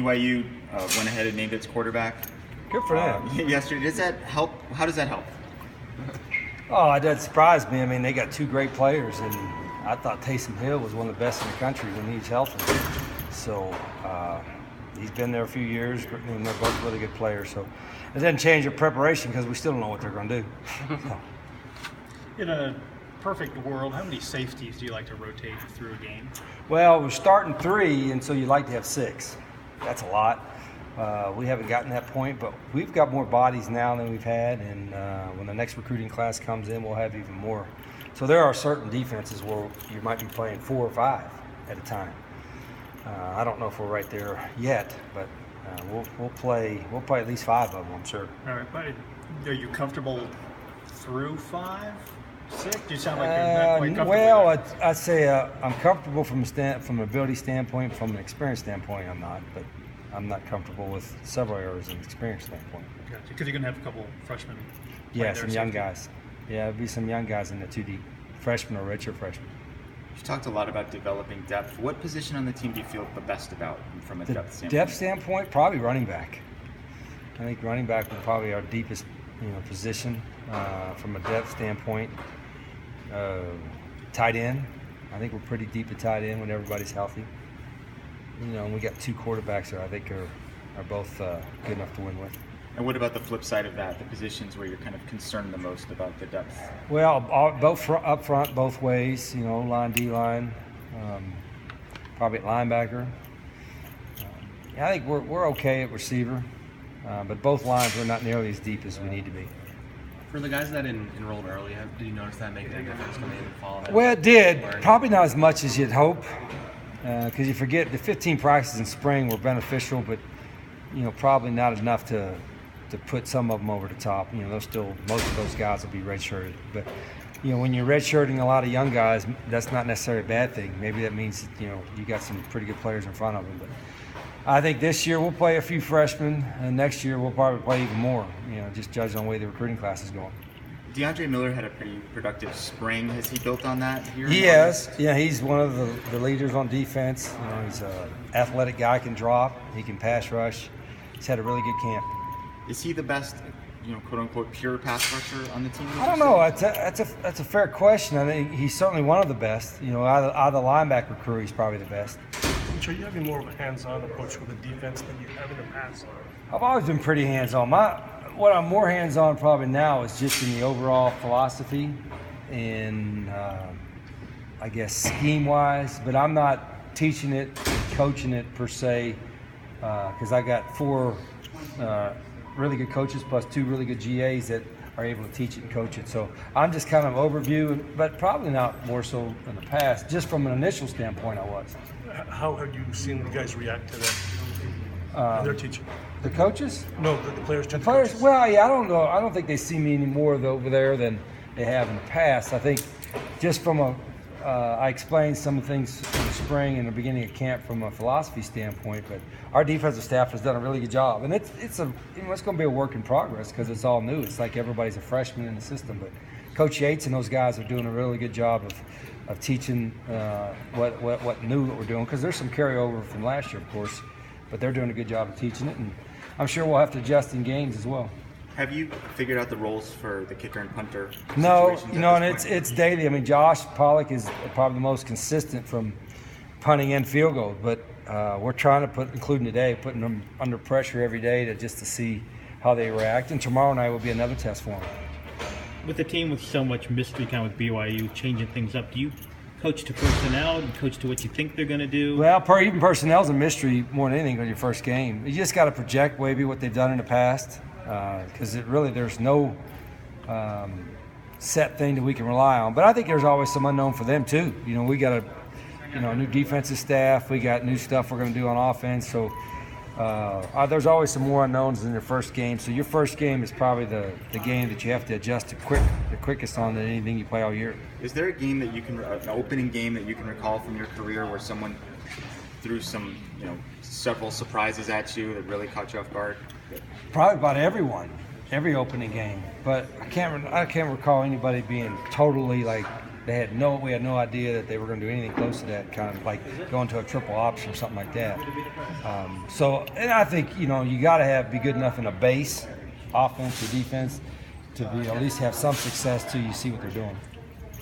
BYU went ahead and named its quarterback Good for them. yesterday. Does that help? How does that help? Oh, that surprised me. I mean, they got two great players, and I thought Taysom Hill was one of the best in the country when he's healthy. So he's been there a few years, and they're both really good players. So it doesn't change your preparation because we still don't know what they're going to do. In a perfect world, how many safeties do you like to rotate through a game? Well, we're starting 3, and so you'd like to have 6. That's a lot. We haven't gotten that point, but we've got more bodies now than we've had, and when the next recruiting class comes in, we'll have even more. So there are certain defenses where you might be playing 4 or 5 at a time. I don't know if we're right there yet, but we'll play at least 5 of them, I'm sure. All right, but are you comfortable through 5, 6? You sound like you're not quite comfortable. Well, I'd say I'm comfortable from an ability standpoint. From an experience standpoint, I'm not, but I'm not comfortable with several areas in experience standpoint. Gotcha, because you're going to have a couple freshmen. Yeah, some young guys. Yeah, there'll be some young guys in the 2 deep, freshmen or redshirt freshmen. You talked a lot about developing depth. What position on the team do you feel the best about from a depth standpoint? Depth standpoint, probably running back. I think running back would probably our deepest, position from a depth standpoint. Tight end, I think we're pretty deep at tight end when everybody's healthy. And we got 2 quarterbacks that I think are both good enough to win with. And what about the flip side of that, the positions where you're kind of concerned the most about the depth? Well, both up front, both ways, line, D-line, probably at linebacker. I think we're okay at receiver, but both lines are not nearly as deep as we need to be. For the guys that enrolled early, did you notice that making a difference coming in and fall? Well, it did. Probably not as much as you'd hope, because you forget the 15 practices in spring were beneficial, but probably not enough to put some of them over the top. Most of those guys will be redshirted. But when you're redshirting a lot of young guys, that's not necessarily a bad thing. Maybe that means you got some pretty good players in front of them. But I think this year we'll play a few freshmen, and next year we'll probably play even more. Just judging on the way the recruiting class is going. DeAndre Miller had a pretty productive spring. Has he built on that here? He has. Yeah, he's one of the leaders on defense. He's an athletic guy, can drop, he can pass rush. He's had a really good camp. Is he the best, quote unquote, pure pass rusher on the team? I don't know. That's a fair question. I think he's certainly one of the best. Out of the linebacker crew, he's probably the best. Are you having more of a hands-on approach with the defense than you have in the past? I've always been pretty hands-on. What I'm more hands-on probably now is just in the overall philosophy and I guess scheme-wise, but I'm not teaching it, coaching it per se, because I got 4 really good coaches plus 2 really good GAs that are able to teach it and coach it. So I'm just kind of overview, but probably not more so in the past. Just from an initial standpoint, I was. How have you seen the guys react to that and their teaching? The coaches? No, the players. The players. Well, yeah, I don't know. I don't think they see me any more over there than they have in the past. I think just from I explained some of the things in the spring and the beginning of camp from a philosophy standpoint, but our defensive staff has done a really good job, and it's going to be a work in progress because it's all new. It's like everybody's a freshman in the system, but Coach Yates and those guys are doing a really good job of teaching what new that we're doing, because there's some carryover from last year, of course, but they're doing a good job of teaching it, and I'm sure we'll have to adjust in games as well. Have you figured out the roles for the kicker and punter? No, and it's daily. I mean, Josh Pollock is probably the most consistent from punting and field goal, but we're trying to including today, putting them under pressure every day to see how they react, and tomorrow night will be another test for them. With a team with so much mystery kind of with BYU changing things up, do you coach to personnel and coach to what you think they're going to do? Well, even personnel's a mystery more than anything on your first game. You just got to project maybe what they've done in the past, because there's no set thing that we can rely on. But I think there's always some unknown for them too. We got a new defensive staff. We got new stuff we're going to do on offense. So there's always some more unknowns in your first game. So your first game is probably the game that you have to adjust the quickest on than anything you play all year. Is there a game that an opening game that you can recall from your career where someone threw some, several surprises at you that really caught you off guard? Probably about every opening game, but I can't recall anybody being totally we had no idea that they were going to do anything close to that, kind of like going to a triple option or something like that. And I think you got to be good enough in a base, offense or defense, to at least have some success till you see what they're doing.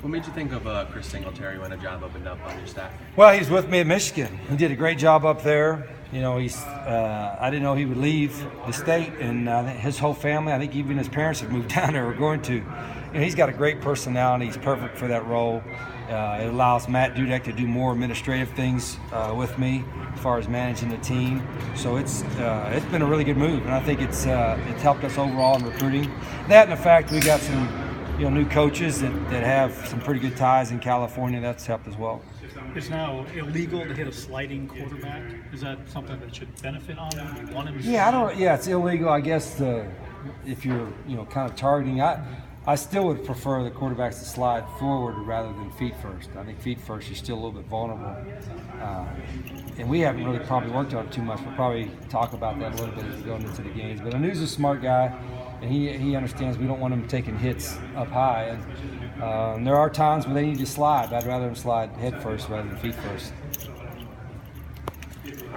What made you think of Chris Singletary when a job opened up on your staff? Well, he's with me at Michigan. He did a great job up there. I didn't know he would leave the state, and his whole family, I think even his parents have moved down there or going to. He's got a great personality. He's perfect for that role. It allows Matt Dudek to do more administrative things with me as far as managing the team. So it's been a really good move, and I think it's helped us overall in recruiting. That and the fact we got some new coaches that have some pretty good ties in California. That's helped as well. It's now illegal to hit a sliding quarterback. Is that something that should benefit on him? You want him to Yeah, it's illegal, I guess. If you're kind of targeting, I still would prefer the quarterbacks to slide forward rather than feet first. I think feet first, you're still a little bit vulnerable. And we haven't really probably worked on it too much. We'll probably talk about that a little bit as we go into the games. But Anu's a smart guy, and he understands we don't want him taking hits up high. And there are times when they need to slide. I'd rather them slide head first rather than feet first.